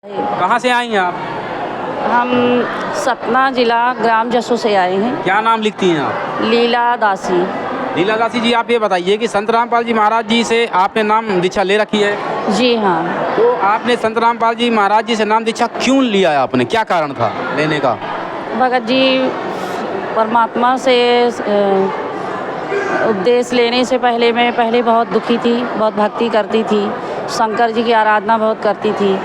कहाँ से आई हैं आप? हम सतना जिला ग्राम जसू से आए हैं। क्या नाम लिखती हैं आप? लीला दासी। लीला दासी जी, आप ये बताइए कि संत रामपाल जी महाराज जी से आपने नाम दीक्षा ले रखी है, जी हाँ। तो आपने संत रामपाल जी महाराज जी से नाम दीक्षा क्यों लिया है आपने? क्या कारण था लेने का? भगत जी परमात्मा से उपदेश लेने से पहले मैं बहुत दुखी थी, बहुत भक्ति करती थी, शंकर जी की आराधना बहुत करती थी।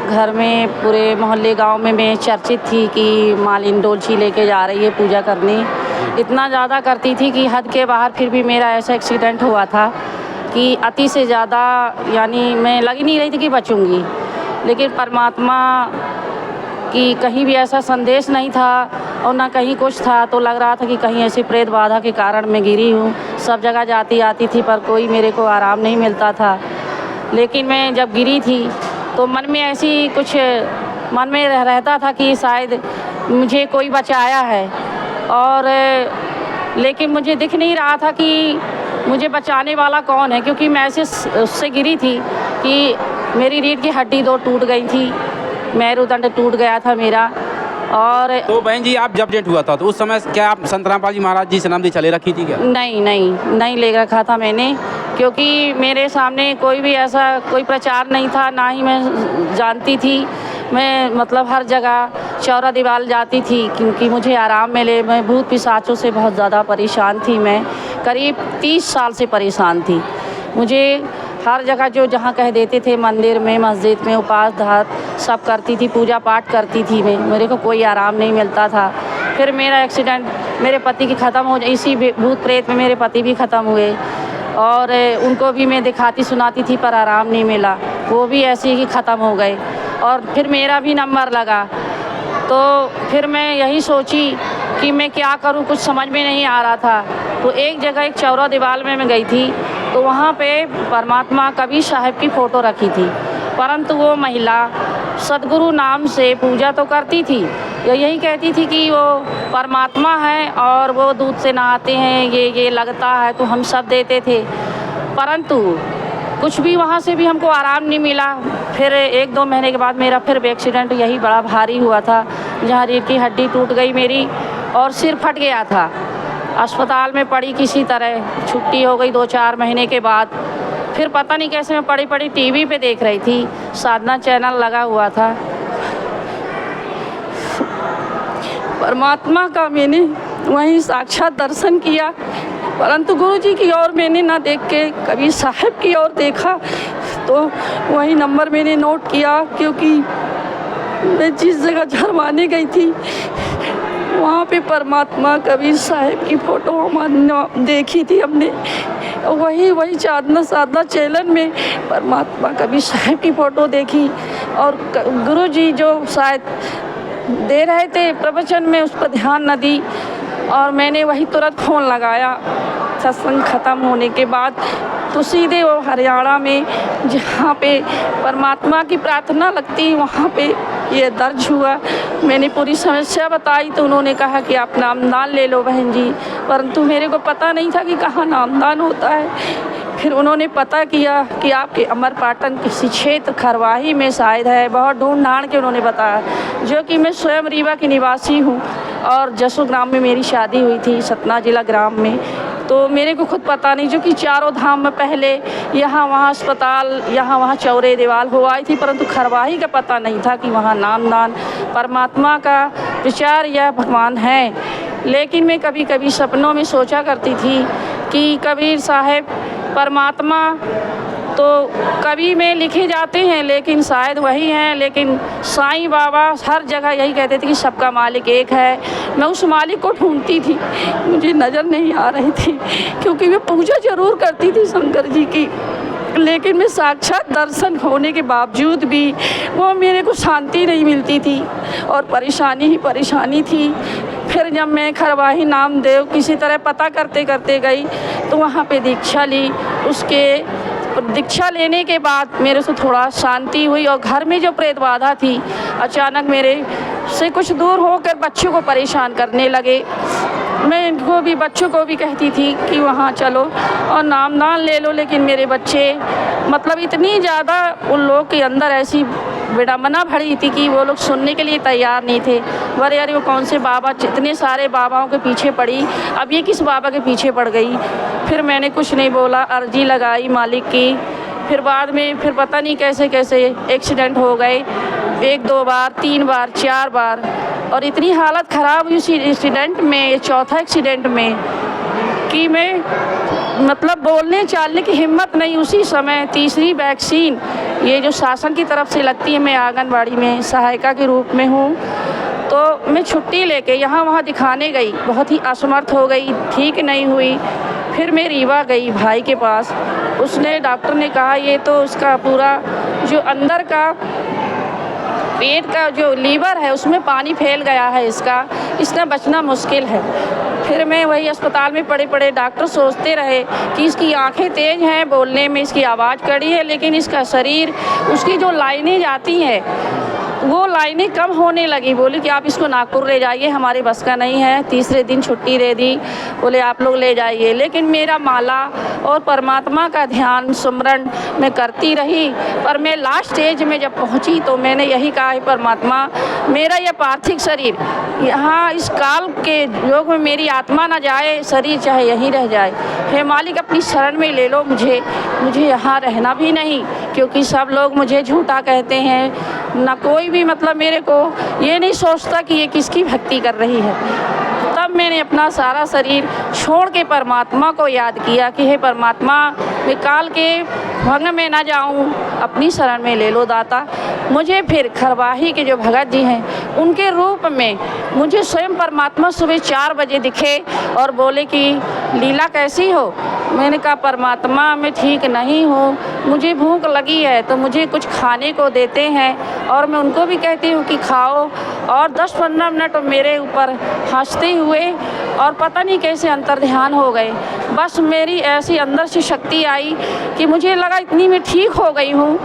घर में पूरे मोहल्ले गांव में मैं चर्चित थी कि मालिन डोलची लेके जा रही है पूजा करने। इतना ज़्यादा करती थी कि हद के बाहर। फिर भी मेरा ऐसा एक्सीडेंट हुआ था कि अति से ज़्यादा, यानी मैं लग ही नहीं रही थी कि बचूंगी। लेकिन परमात्मा की कहीं भी ऐसा संदेश नहीं था और ना कहीं कुछ था, तो लग रहा था कि कहीं ऐसी प्रेत बाधा के कारण मैं गिरी हूँ। सब जगह जाती आती थी पर कोई मेरे को आराम नहीं मिलता था। लेकिन मैं जब गिरी थी तो मन में ऐसी कुछ मन में रहता था कि शायद मुझे कोई बचाया है, और लेकिन मुझे दिख नहीं रहा था कि मुझे बचाने वाला कौन है, क्योंकि मैं ऐसे उससे गिरी थी कि मेरी रीढ़ की हड्डी 2 टूट गई थी, मेरुदंड टूट गया था मेरा। और तो बहन जी, आप जब डेट हुआ था तो उस समय क्या आप संत रामपाल जी महाराज जी से नाम दीक्षा ले रखी थी क्या? नहीं ले रखा था मैंने, क्योंकि मेरे सामने कोई भी ऐसा कोई प्रचार नहीं था, ना ही मैं जानती थी। मैं मतलब हर जगह चौरा दीवाल जाती थी क्योंकि मुझे आराम मिले। मैं भूत पिशाचों से बहुत ज़्यादा परेशान थी। मैं करीब 30 साल से परेशान थी। मुझे हर जगह जो जहाँ कह देते थे, मंदिर में, मस्जिद में, उपास धात सब करती थी, पूजा पाठ करती थी मैं, मेरे को कोई आराम नहीं मिलता था। फिर मेरा एक्सीडेंट मेरे पति की ख़त्म हो, इसी भूत प्रेत में मेरे पति भी ख़त्म हुए, और उनको भी मैं दिखाती सुनाती थी पर आराम नहीं मिला, वो भी ऐसे ही ख़त्म हो गए। और फिर मेरा भी नंबर लगा, तो फिर मैं यही सोची कि मैं क्या करूं, कुछ समझ में नहीं आ रहा था। तो एक जगह एक चौरा दीवाल में मैं गई थी, तो वहाँ पे परमात्मा कबीर साहब की फ़ोटो रखी थी, परंतु वो महिला सदगुरु नाम से पूजा तो करती थी, यही कहती थी कि वो परमात्मा है और वो दूध से नहाते हैं, ये लगता है, तो हम सब देते थे, परंतु कुछ भी वहाँ से भी हमको आराम नहीं मिला। फिर 1-2 महीने के बाद मेरा फिर एक्सीडेंट यही बड़ा भारी हुआ था, जहाँ रीढ़ की हड्डी टूट गई मेरी और सिर फट गया था। अस्पताल में पड़ी, किसी तरह छुट्टी हो गई 2-4 महीने के बाद। फिर पता नहीं कैसे मैं पड़ी टीवी पे देख रही थी, साधना चैनल लगा हुआ था। परमात्मा का मैंने वहीं साक्षात दर्शन किया, परंतु गुरु जी की ओर मैंने ना देख के कबीर साहब की ओर देखा। तो वही नंबर मैंने नोट किया, क्योंकि मैं जिस जगह झरवाने गई थी वहाँ पे परमात्मा कबीर साहब की फ़ोटो हमने देखी थी हमने। वही साधना चैनल में परमात्मा कबीर साहब की फ़ोटो देखी, और गुरु जी जो शायद दे रहे थे प्रवचन में, उस पर ध्यान न दी, और मैंने वही तुरंत फ़ोन लगाया सत्संग ख़त्म होने के बाद। तो सीधे वो हरियाणा में जहाँ पे परमात्मा की प्रार्थना लगती, वहाँ पे ये दर्ज हुआ। मैंने पूरी समस्या बताई तो उन्होंने कहा कि आप नामदान ले लो बहन जी, परंतु मेरे को पता नहीं था कि कहाँ नामदान होता है। फिर उन्होंने पता किया कि आपके अमरपाटन किसी क्षेत्र खरवाही में शायद है। बहुत ढूंढ ढांड के उन्होंने बताया, जो कि मैं स्वयं रीवा की निवासी हूँ और जसू ग्राम में मेरी शादी हुई थी, सतना जिला ग्राम में। तो मेरे को खुद पता नहीं, जो कि चारों धाम में पहले यहाँ वहाँ अस्पताल, यहाँ वहाँ चौरे दीवाल हो आई थी, परंतु खरवाही का पता नहीं था कि वहाँ नामदान परमात्मा का विचार या भगवान है। लेकिन मैं कभी कभी सपनों में सोचा करती थी कि कबीर साहब परमात्मा तो कभी में लिखे जाते हैं, लेकिन शायद वही हैं। लेकिन साईं बाबा हर जगह यही कहते थे कि सबका मालिक एक है। मैं उस मालिक को ढूंढती थी, मुझे नज़र नहीं आ रही थी, क्योंकि मैं पूजा ज़रूर करती थी शंकर जी की, लेकिन मैं साक्षात दर्शन होने के बावजूद भी वो मेरे को शांति नहीं मिलती थी और परेशानी ही परेशानी थी। फिर जब मैं खरवाही नामदेव किसी तरह पता करते करते गई तो वहाँ पे दीक्षा ली। उसके दीक्षा लेने के बाद मेरे से थोड़ा शांति हुई, और घर में जो प्रेत बाधा थी अचानक मेरे से कुछ दूर होकर बच्चों को परेशान करने लगे। मैं इनको भी, बच्चों को भी कहती थी कि वहाँ चलो और नामदान ले लो, लेकिन मेरे बच्चे मतलब इतनी ज़्यादा उन लोगों के अंदर ऐसी विडम्बना भरी थी कि वो लोग सुनने के लिए तैयार नहीं थे। अरे अरे वो कौन से बाबा, इतने सारे बाबाओं के पीछे पड़ी, अब ये किस बाबा के पीछे पड़ गई। फिर मैंने कुछ नहीं बोला, अर्जी लगाई मालिक की। फिर बाद में फिर पता नहीं कैसे कैसे एक्सीडेंट हो गए, 1 2 बार, 3 बार, 4 बार, और इतनी हालत ख़राब हुई उसी एक्सीडेंट में, ये चौथा एक्सीडेंट में, कि मैं मतलब बोलने चालने की हिम्मत नहीं। उसी समय तीसरी वैक्सीन ये जो शासन की तरफ से लगती है, मैं आंगनबाड़ी में सहायिका के रूप में हूँ, तो मैं छुट्टी लेके यहाँ वहाँ दिखाने गई, बहुत ही असमर्थ हो गई, ठीक नहीं हुई। फिर मैं रीवा गई भाई के पास, उसने, डॉक्टर ने कहा ये तो उसका पूरा जो अंदर का पेट का जो लीवर है उसमें पानी फैल गया है, इसका बचना मुश्किल है। फिर मैं वही अस्पताल में पड़े पड़े डॉक्टर सोचते रहे कि इसकी आंखें तेज़ हैं, बोलने में इसकी आवाज़ कड़ी है, लेकिन इसका शरीर, उसकी जो लाइनें जाती हैं वो लाइनें कम होने लगी। बोली कि आप इसको नागपुर ले जाइए, हमारे बस का नहीं है। तीसरे दिन छुट्टी दे दी, बोले आप लोग ले जाइए। लेकिन मेरा माला और परमात्मा का ध्यान सुमरन मैं करती रही, पर मैं लास्ट स्टेज में जब पहुंची तो मैंने यही कहा है, परमात्मा मेरा यह पार्थिव शरीर यहाँ इस काल के योग में मेरी आत्मा ना जाए, शरीर चाहे यहीं रह जाए। हे मालिक अपनी शरण में ले लो मुझे यहाँ रहना भी नहीं, क्योंकि सब लोग मुझे झूठा कहते हैं, ना कोई भी मतलब मेरे को ये नहीं सोचता कि ये किसकी भक्ति कर रही है। तब मैंने अपना सारा शरीर छोड़ के परमात्मा को याद किया कि हे परमात्मा, मैं काल के भंग में ना जाऊं, अपनी शरण में ले लो दाता। मुझे फिर खरवाही के जो भगत जी हैं उनके रूप में मुझे स्वयं परमात्मा सुबह 4 बजे दिखे और बोले कि लीला कैसी हो। मैंने कहा परमात्मा मैं ठीक नहीं हूँ, मुझे भूख लगी है, तो मुझे कुछ खाने को देते हैं और मैं उनको भी कहती हूँ कि खाओ। और 10-15 मिनट मेरे ऊपर हंसते हुए और पता नहीं कैसे अंतर्ध्यान हो गए। बस मेरी ऐसी अंदर से शक्ति आई कि मुझे लगा इतनी मैं ठीक हो गई हूँ,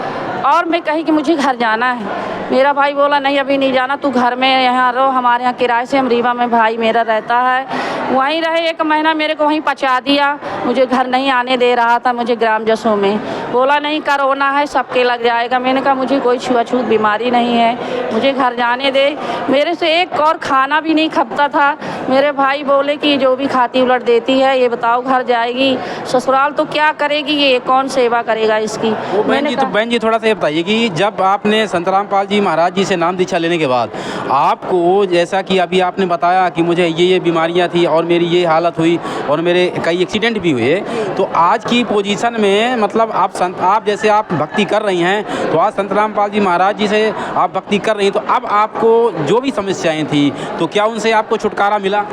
और मैं कही कि मुझे घर जाना है। मेरा भाई बोला नहीं अभी नहीं जाना, तू घर में यहाँ रहो, हमारे यहाँ किराए से हम रीवा में भाई मेरा रहता है, वहीं रहे। 1 महीना मेरे को वहीं पहुँचा दिया, मुझे घर नहीं आने दे रहा था, मुझे ग्राम जसों में। बोला नहीं कोरोना है सबके लग जाएगा। मैंने कहा मुझे कोई छुआछूत बीमारी नहीं है, मुझे घर जाने दे। मेरे से एक और खाना भी नहीं खपता था। मेरे भाई बोले कि जो भी खाती उलट देती है, ये बताओ घर जाएगी ससुराल तो क्या करेगी, ये कौन सेवा करेगा इसकी। बहन जी थोड़ा सा ये बताइए कि जब आपने संत रामपाल जी महाराज जी से नाम दीक्षा लेने के बाद आपको, जैसा कि अभी आपने बताया कि मुझे ये बीमारियां थी और मेरी ये हालत हुई और मेरे कई एक्सीडेंट भी हुए, तो आज की पोजीशन में मतलब आप जैसे आप भक्ति कर रही हैं, तो आज संत रामपाल जी महाराज जी से आप भक्ति कर रही हैं, तो अब आपको जो भी समस्याएं थी तो क्या उनसे आपको छुटकारा मिला?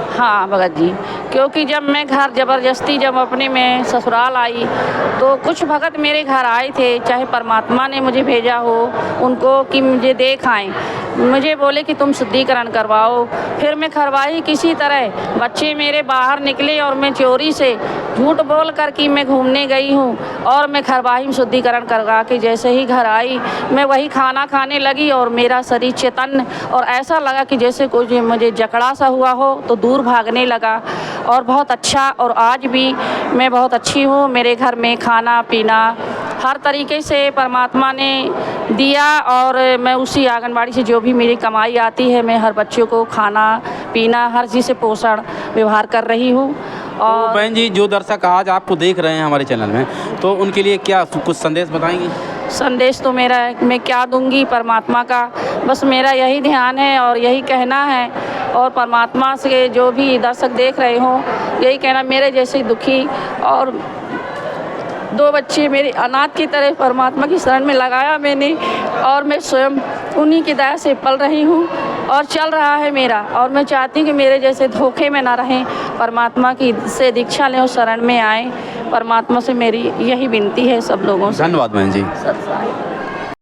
हाँ भगत जी, क्योंकि जब मैं घर ज़बरदस्ती जब अपने में ससुराल आई तो कुछ भगत मेरे घर आए थे, चाहे परमात्मा ने मुझे भेजा हो उनको कि मुझे देख आएँ, मुझे बोले कि तुम शुद्धिकरण करवाओ। फिर मैं करवाई किसी तरह, बच्चे मेरे बाहर निकले और मैं चोरी से झूठ बोल कर कि मैं घूमने गई हूँ और मैं खरवाही में शुद्धिकरण करवा के जैसे ही घर आई मैं वही खाना खाने लगी और मेरा शरीर चेतन, और ऐसा लगा कि जैसे कोई मुझे जकड़ा सा हुआ हो तो दूर भागने लगा, और बहुत अच्छा। और आज भी मैं बहुत अच्छी हूँ। मेरे घर में खाना पीना हर तरीके से परमात्मा ने दिया, और मैं उसी आंगनबाड़ी से जो भी मेरी कमाई आती है मैं हर बच्चों को खाना पीना हर चीज़ से पोषण व्यवहार कर रही हूँ। और तो बहन जी जो दर्शक आज आपको देख रहे हैं हमारे चैनल में, तो उनके लिए क्या कुछ संदेश बताएंगी? संदेश तो मेरा है, मैं क्या दूंगी परमात्मा का, बस मेरा यही ध्यान है और यही कहना है, और परमात्मा से जो भी दर्शक देख रहे हों यही कहना, मेरे जैसे दुखी और 2 बच्चे मेरे अनाथ की तरह परमात्मा की शरण में लगाया मैंने, और मैं स्वयं उन्हीं की दया से पल रही हूँ और चल रहा है मेरा। और मैं चाहती हूँ कि मेरे जैसे धोखे में ना रहें, परमात्मा की से दीक्षा लें और शरण में आएँ। परमात्मा से मेरी यही विनती है सब लोगों से। धन्यवाद बहन जी।